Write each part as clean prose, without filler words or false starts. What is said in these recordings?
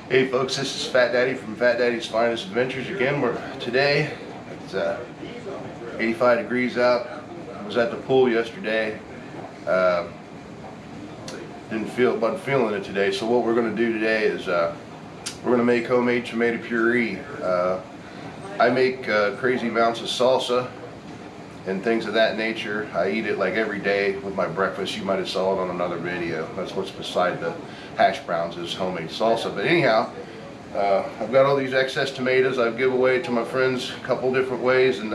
Hey folks, this is Fat Daddy from Fat Daddy's Finest Adventures again. Today it's 85 degrees out. I was at the pool yesterday. Wasn't feeling it today. So what we're going to do today is we're going to make homemade tomato puree. I make crazy amounts of salsa and things of that nature. I eat it like every day with my breakfast. You might have saw it on another video. That's what's beside the hash browns is homemade salsa. But anyhow, I've got all these excess tomatoes I've given away to my friends a couple different ways, and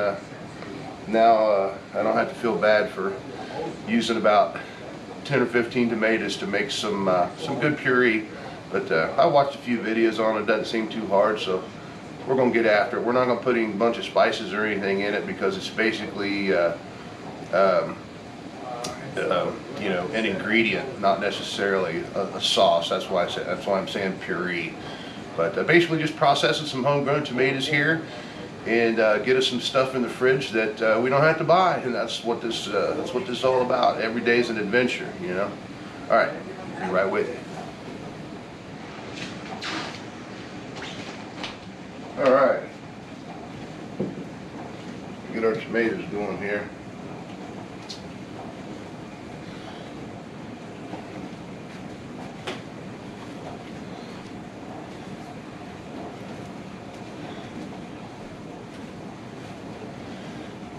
now I don't have to feel bad for using about 10 or 15 tomatoes to make some good puree. But I watched a few videos on it. Doesn't seem too hard, so we're going to get after it. We're not going to put any bunch of spices or anything in it because it's basically you know, an ingredient, not necessarily a sauce. That's why I'm saying puree. But basically just processing some homegrown tomatoes here and get us some stuff in the fridge that we don't have to buy, and that's what this is all about. Every day is an adventure, you know. All right, be right with you. All right, get our tomatoes going here.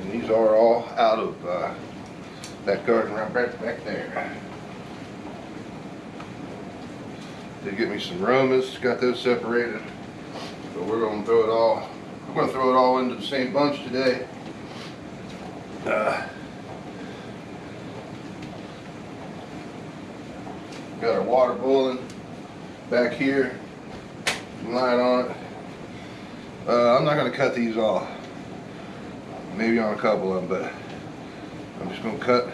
And these are all out of that garden right back there. Did get me some Romas, got those separated. So we're going to throw it all into the same bunch today. Got our water boiling back here. Light on it. I'm not going to cut these off. Maybe on a couple of them, but I'm just going to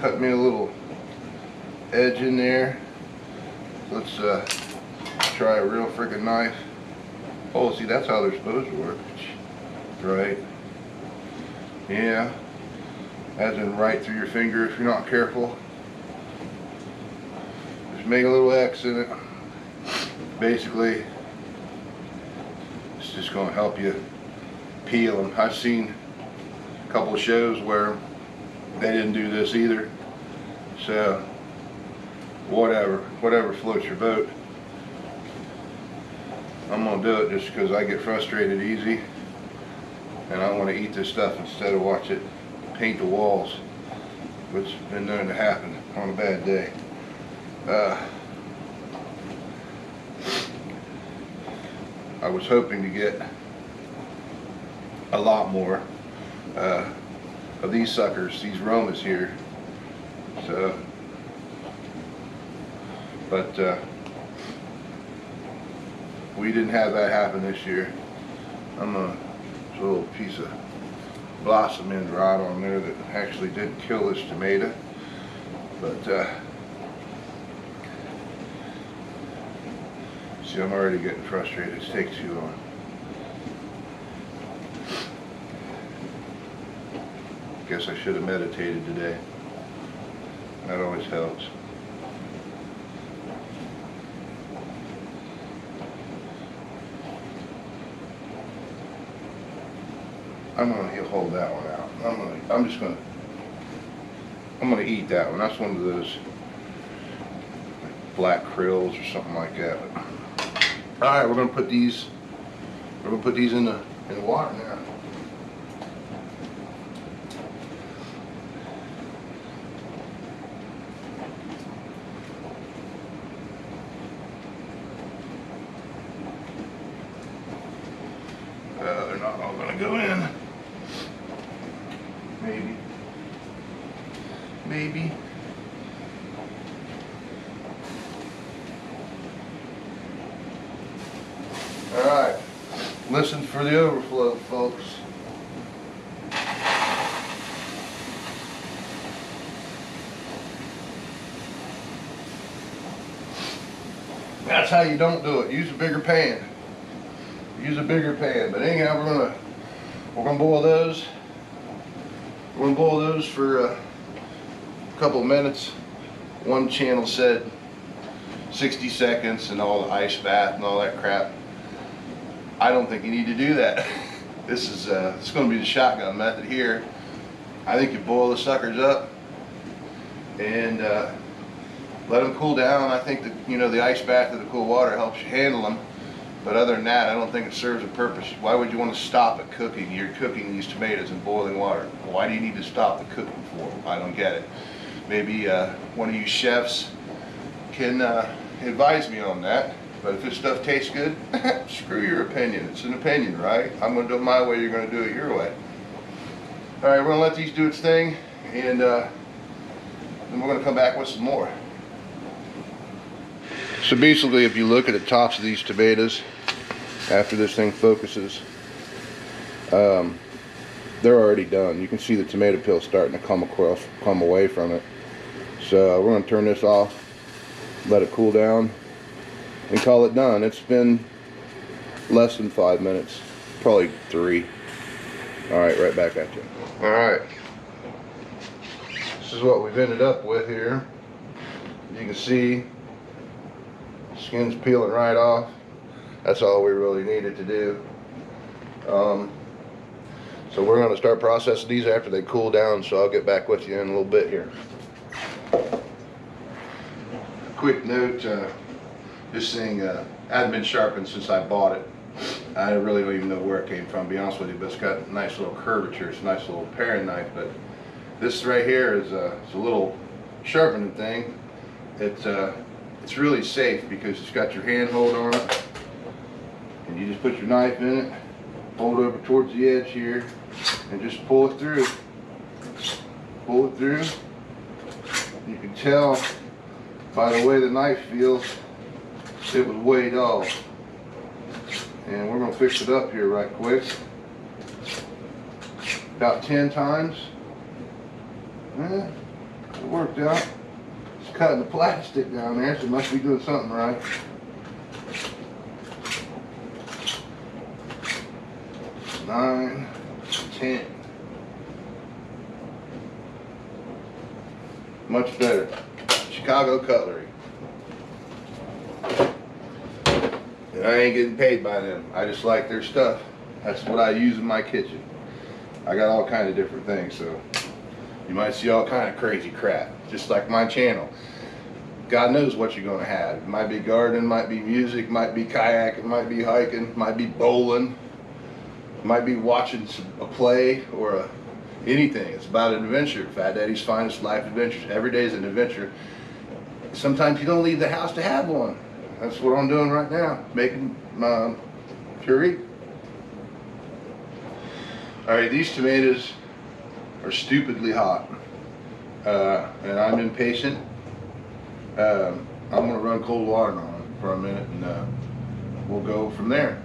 cut me a little edge in there. Let's try a real freaking knife. Oh, see, that's how they're supposed to work. Right. Yeah. As in right through your finger if you're not careful. Just make a little X in it. Basically, it's just going to help you peel them. I've seen a couple of shows where they didn't do this either. So, whatever floats your boat. I'm gonna do it just because I get frustrated easy, and I want to eat this stuff instead of watch it paint the walls, which has been known to happen on a bad day. I was hoping to get a lot more of these suckers, these Romas here. So. But we didn't have that happen this year. I'm gonna put a little piece of blossom end right on there that actually did kill this tomato. But see, I'm already getting frustrated. It takes too long. Guess I should have meditated today. That always helps. I'm gonna hold that one out. I'm gonna eat that one. That's one of those black krills or something like that. All right, we're gonna put these in the water now. They're not all gonna go in. Maybe. All right, listen for the overflow, folks. That's how you don't do it. Use a bigger pan. Use a bigger pan. But anyhow, we're gonna boil those. We're gonna boil those for a couple minutes. One channel said 60 seconds and all the ice bath and all that crap. I don't think you need to do that. This is it's going to be the shotgun method here. I think you boil the suckers up and let them cool down. I think that, you know, the ice bath and the cool water helps you handle them. But other than that, I don't think it serves a purpose. Why would you want to stop at cooking? You're cooking these tomatoes in boiling water. Why do you need to stop the cooking for? I don't get it. Maybe one of you chefs can advise me on that. But if this stuff tastes good, screw your opinion. It's an opinion, right? I'm going to do it my way, you're going to do it your way. Alright, we're going to let these do its thing, and then we're going to come back with some more. So basically, if you look at the tops of these tomatoes, after this thing focuses, they're already done. You can see the tomato peel starting to come away from it. So we're going to turn this off, let it cool down, and call it done. It's been less than 5 minutes, probably 3. Alright, right back at you. Alright, this is what we've ended up with here. You can see skin's peeling right off. That's all we really needed to do. So we're going to start processing these after they cool down, so I'll get back with you in a little bit here. Quick note, this thing hadn't been sharpened since I bought it. I really don't even know where it came from, to be honest with you, but it's got a nice little curvature. It's a nice little paring knife, but this right here is it's a little sharpening thing. It's really safe because it's got your hand hold on it, and you just put your knife in it, hold it over towards the edge here, and just pull it through. Pull it through. You can tell by the way the knife feels, it was way dull. And we're going to fix it up here right quick. About 10 times. It worked out. It's cutting the plastic down there, so it must be doing something right. Nine, 10. Much better. Chicago cutlery. And I ain't getting paid by them. I just like their stuff. That's what I use in my kitchen. I got all kind of different things, so you might see all kind of crazy crap, just like my channel. God knows what you're going to have. It might be gardening, might be music, might be kayaking, might be hiking, might be bowling, might be watching a play or anything. It's about an adventure. Fat Daddy's Finest Life Adventures. Every day is an adventure. Sometimes you don't leave the house to have one. That's what I'm doing right now, making my puree. Alright, these tomatoes are stupidly hot, and I'm impatient. I'm going to run cold water on them for a minute, and we'll go from there.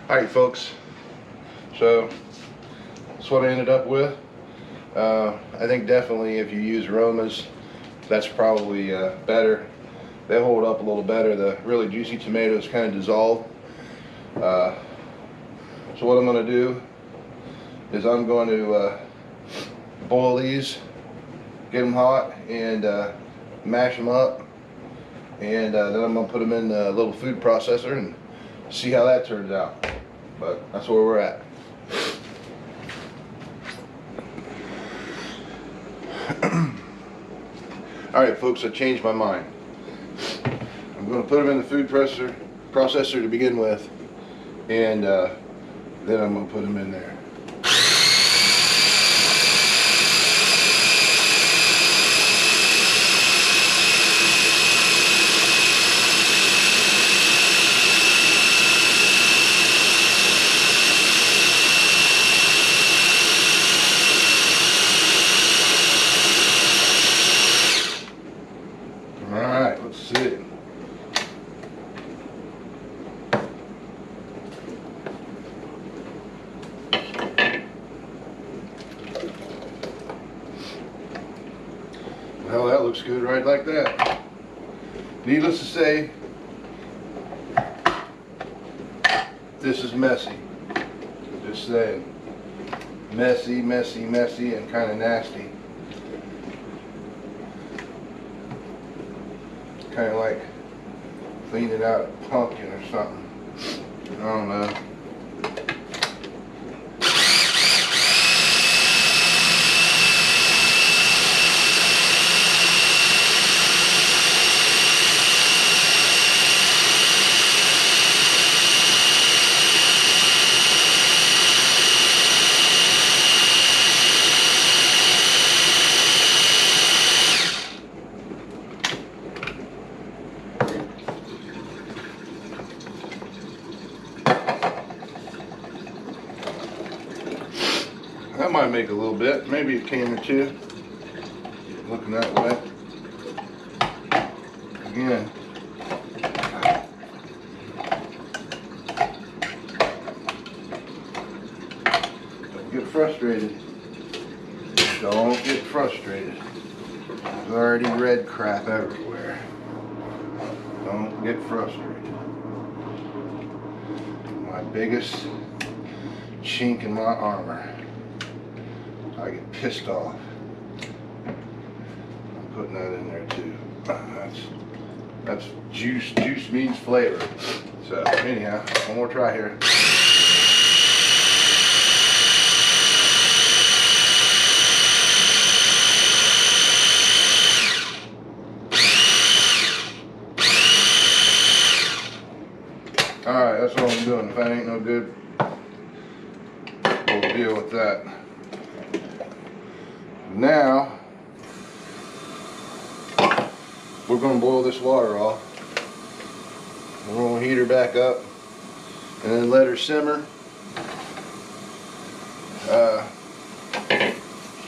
Alright folks, so that's what I ended up with. I think definitely if you use aromas, that's probably better. They hold up a little better. The really juicy tomatoes kind of dissolve. So what I'm going to do is I'm going to boil these, get them hot, and mash them up, and then I'm going to put them in a little food processor and see how that turns out. But that's where we're at. Alright folks, I changed my mind. I'm going to put them in the food processor to begin with, and then I'm going to put them in there. looks good right like that. Needless to say, this is messy. Just saying. Messy, messy, messy, and kind of nasty. Kind of like cleaning out a pumpkin or something. I don't know. That might make a little bit, maybe a can or two. Looking that way. Again. Don't get frustrated. Don't get frustrated. There's already red crap everywhere. Don't get frustrated. My biggest chink in my armor. I get pissed off. I'm putting that in there too. That's juice. Juice means flavor. So anyhow, one more try here. Alright, that's all I'm doing. If that ain't no good, we'll deal with that. Now, we're going to boil this water off. We're going to heat her back up and then let her simmer.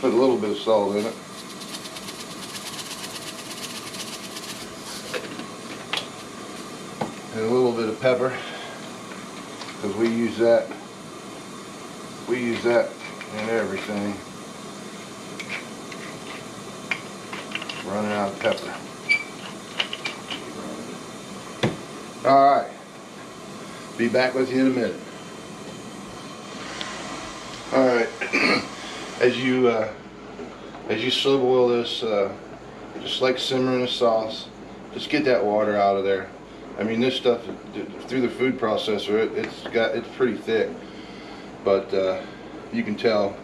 Put a little bit of salt in it. And a little bit of pepper, because we use that in everything. Running out of pepper. Alright. Be back with you in a minute. Alright. As you slow boil this, just like simmering a sauce, just get that water out of there. I mean, this stuff through the food processor, it's pretty thick, but you can tell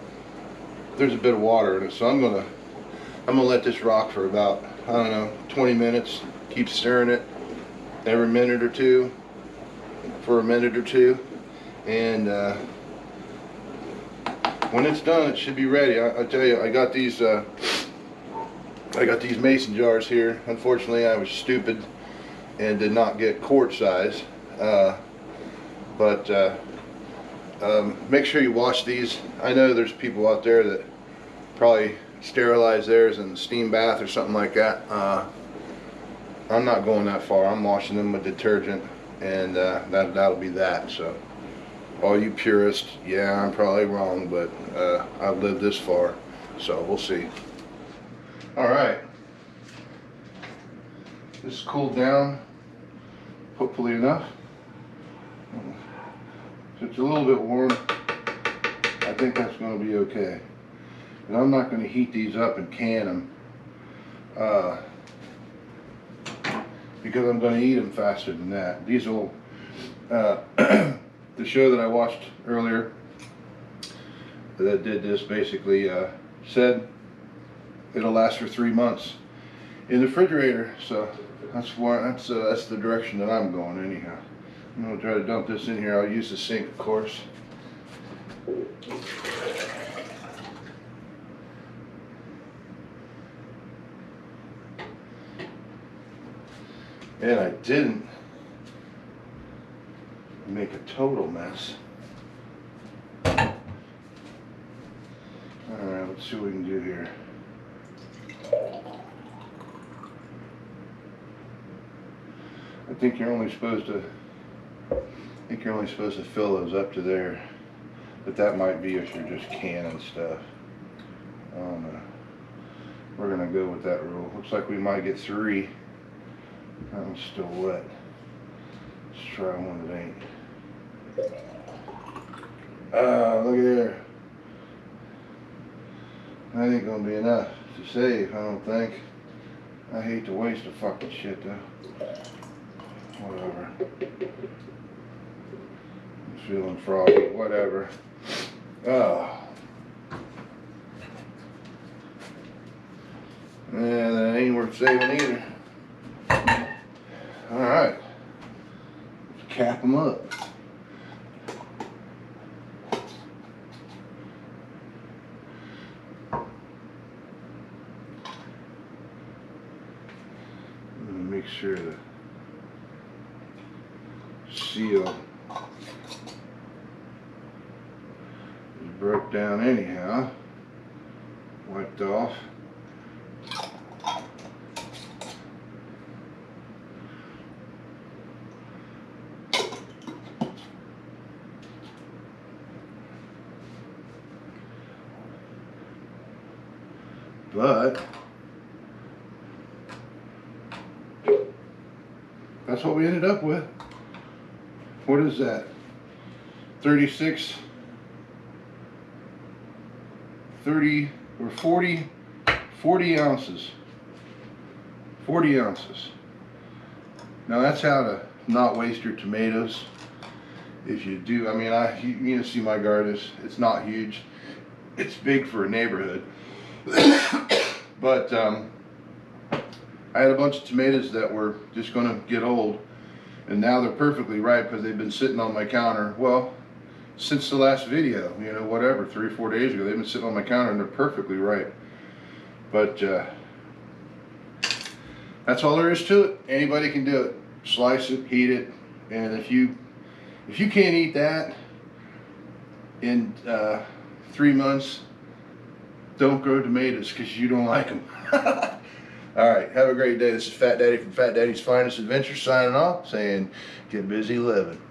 there's a bit of water in it. So I'm gonna let this rock for about, I don't know, 20 minutes. Keep stirring it every minute or two for a minute or two, and when it's done, it should be ready. I tell you, I got these mason jars here. Unfortunately, I was stupid and did not get quart size, but make sure you wash these. I know there's people out there that probably sterilize theirs in a steam bath or something like that. I'm not going that far. I'm washing them with detergent, and that'll be that. So all you purists, yeah, I'm probably wrong, but I've lived this far, so we'll see. Alright, this is cooled down, hopefully enough. If it's a little bit warm, I think that's going to be okay. And I'm not going to heat these up and can them because I'm going to eat them faster than that. These will, the show that I watched earlier that did this basically said it'll last for 3 months in the refrigerator. So that's the direction that I'm going anyhow. I'm going to try to dump this in here. I'll use the sink, of course. And I didn't make a total mess. Alright, let's see what we can do here. I think you're only supposed to fill those up to there. But that might be if you're just canning stuff. I don't know. we're gonna go with that rule. Looks like we might get 3. That one's still wet. Let's try one that ain't. Look at there. That ain't gonna be enough to save, I don't think. I hate to waste the fucking shit though. Whatever. I'm feeling froggy, whatever. Oh. Yeah, that ain't worth saving either. Alright. Let's cap them up. Make sure the seal is broke down anyhow. Wiped off. But that's what we ended up with. What is that? 36, 30, or 40 ounces. 40 ounces. Now that's how to not waste your tomatoes. If you do, I mean, you see my garden, it's not huge. It's big for a neighborhood. But I had a bunch of tomatoes that were just going to get old, and now they're perfectly ripe because they've been sitting on my counter. Well, since the last video, you know, whatever, 3 or 4 days ago, they've been sitting on my counter and they're perfectly ripe. But that's all there is to it. Anybody can do it. Slice it, heat it, and if you can't eat that in 3 months, don't grow tomatoes because you don't like them. All right, have a great day. This is Fat Daddy from Fat Daddy's Finest Adventure signing off, saying get busy living.